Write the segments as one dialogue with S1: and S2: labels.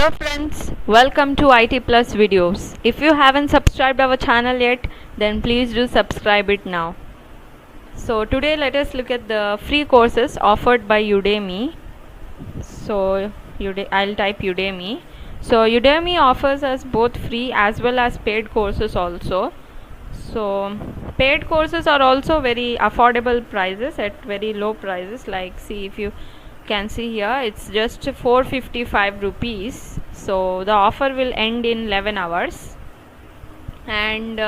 S1: Hello friends, welcome to IT Plus videos. If you haven't subscribed our channel yet, then please do subscribe it now. So today let us look at the free courses offered by Udemy. So I'll type Udemy. So Udemy offers us both free as well as paid courses also. So paid courses are also very affordable prices at very low prices. Like, see, if you can see here, it's just 455 rupees. So the offer will end in 11 hours. And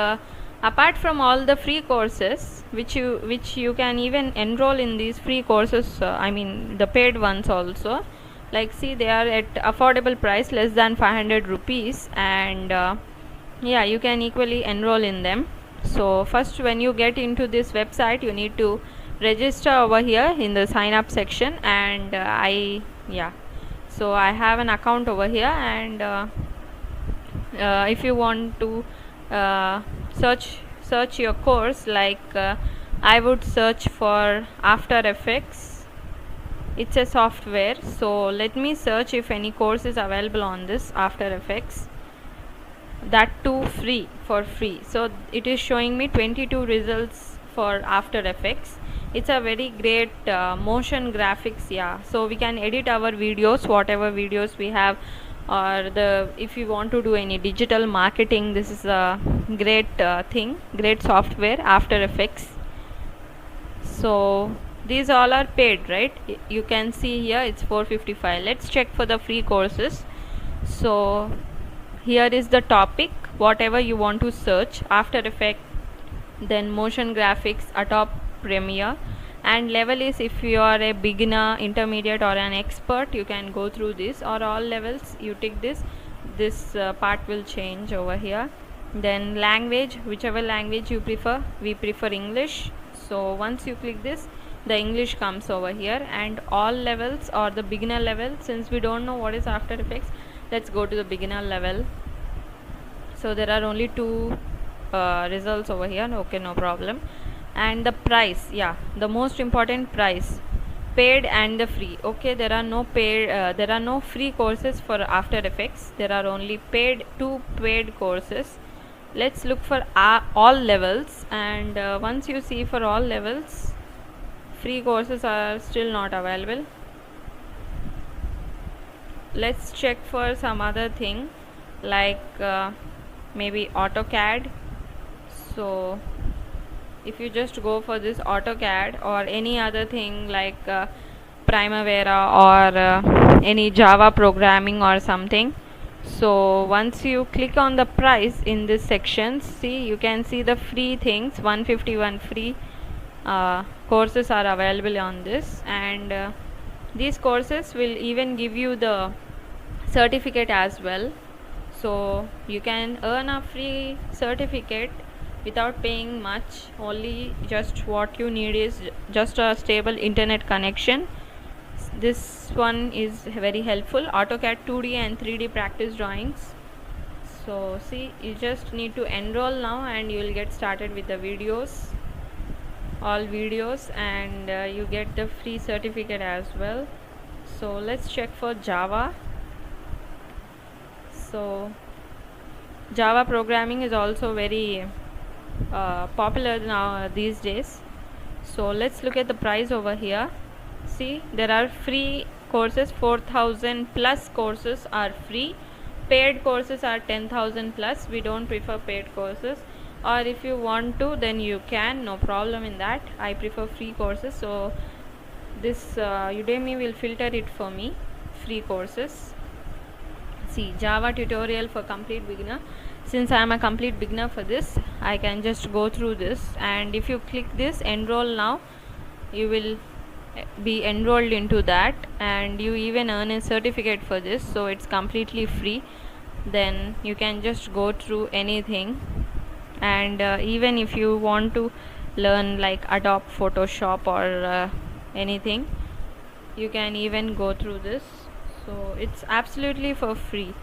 S1: apart from all the free courses which you can even enroll in these free courses, I mean the paid ones also, like, see, they are at affordable price, less than 500 rupees, and yeah, you can equally enroll in them. So first, when you get into this website, you need to register over here in the sign up section, and so I have an account over here, and if you want to search your course, like, I would search for After Effects. It's a software, so let me search if any course is available on this After Effects, that too for free. So it is showing me 22 results for After Effects. It's a very great motion graphics, yeah. So we can edit our videos, whatever videos we have, or if you want to do any digital marketing, this is a great great software, After Effects. So these all are paid, right? You can see here it's 455. Let's check for the free courses. So here is the topic, whatever you want to search: After Effects, then motion graphics, Adobe Premiere, and level is if you are a beginner, intermediate, or an expert, you can go through this, or all levels you take this part will change over here. Then language, whichever language you prefer, we prefer English. So once you click this, the English comes over here, and all levels or the beginner level, since we don't know what is After Effects, let's go to the beginner level. So there are only two results over here, okay, no problem. And the price, yeah, the most important price, paid and the free. Okay, there are no free courses for After Effects. There are only two paid courses. Let's look for all levels, and once you see for all levels, free courses are still not available. Let's check for some other thing, like maybe AutoCAD. So if you just go for this AutoCAD, or any other thing like Primavera, or any Java programming or something, so once you click on the price in this section, see, you can see the free things. 151 free courses are available on this, and these courses will even give you the certificate as well. So you can earn a free certificate without paying much. Only just what you need is just a stable internet connection. This one is very helpful: AutoCAD 2D and 3D practice drawings. So see, you just need to enroll now, and you will get started with the videos, all videos, and you get the free certificate as well. So let's check for Java. So Java programming is also very popular now these days. So let's look at the price over here. See, there are free courses, 4,000 plus courses are free. Paid courses are 10,000 plus. We don't prefer paid courses, or if you want to, then you can, no problem in that. I prefer free courses, so this Udemy will filter it for me, free courses. See, Java tutorial for complete beginner. Since I am a complete beginner for this, I can just go through this, and if you click this enroll now, you will be enrolled into that, and you even earn a certificate for this. So it's completely free. Then you can just go through anything, and even if you want to learn like Adobe Photoshop or anything, you can even go through this. So it's absolutely for free.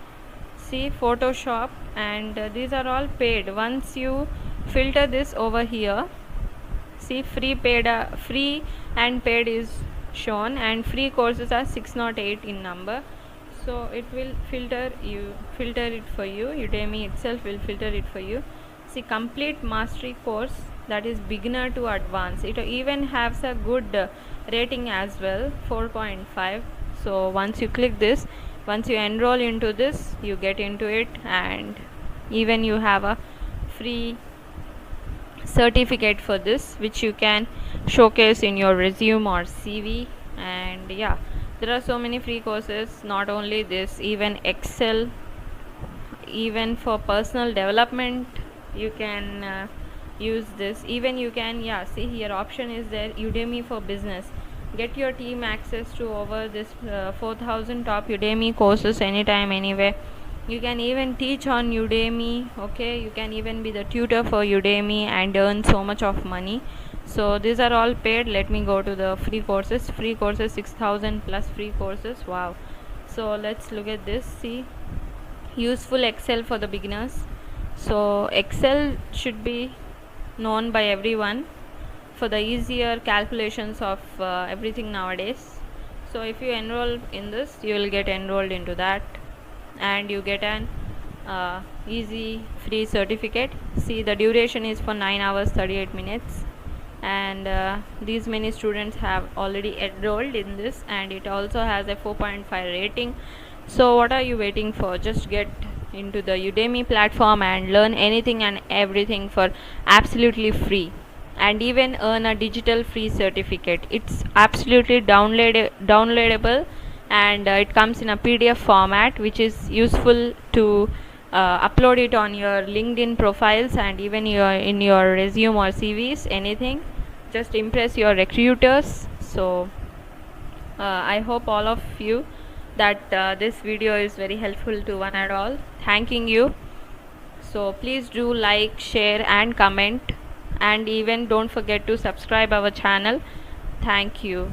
S1: See, Photoshop, and these are all paid. Once you filter this over here, see, free and paid is shown, and free courses are 608 in number. So it will filter it for you. Udemy itself will filter it for you. See, complete mastery course, that is beginner to advanced. It even has a good rating as well, 4.5. so once you click this, once you enroll into this, you get into it, and even you have a free certificate for this, which you can showcase in your resume or CV. And yeah, there are so many free courses. Not only this, even Excel, even for personal development you can use this. Even you can, yeah, see here option is there, Udemy for business. Get your team access to over this 4000 top Udemy courses anytime, anywhere. You can even teach on Udemy. Okay, you can even be the tutor for Udemy and earn so much of money. So these are all paid. Let me go to the free courses. 6000 plus free courses. Wow. So let's look at this. See, useful Excel for the beginners. So Excel should be known by everyone for the easier calculations of everything nowadays. So if you enroll in this, you will get enrolled into that, and you get an easy free certificate. See, the duration is for 9 hours 38 minutes, and these many students have already enrolled in this, and it also has a 4.5 rating. So what are you waiting for? Just get into the Udemy platform and learn anything and everything for absolutely free, and even earn a digital free certificate. It's absolutely downloadable, and it comes in a PDF format, which is useful to upload it on your LinkedIn profiles, and even in your resume or CVs, anything. Just impress your recruiters. So I hope all of you that this video is very helpful to one and all. Thanking you. So please do like, share and comment, and even don't forget to subscribe our channel. Thank you.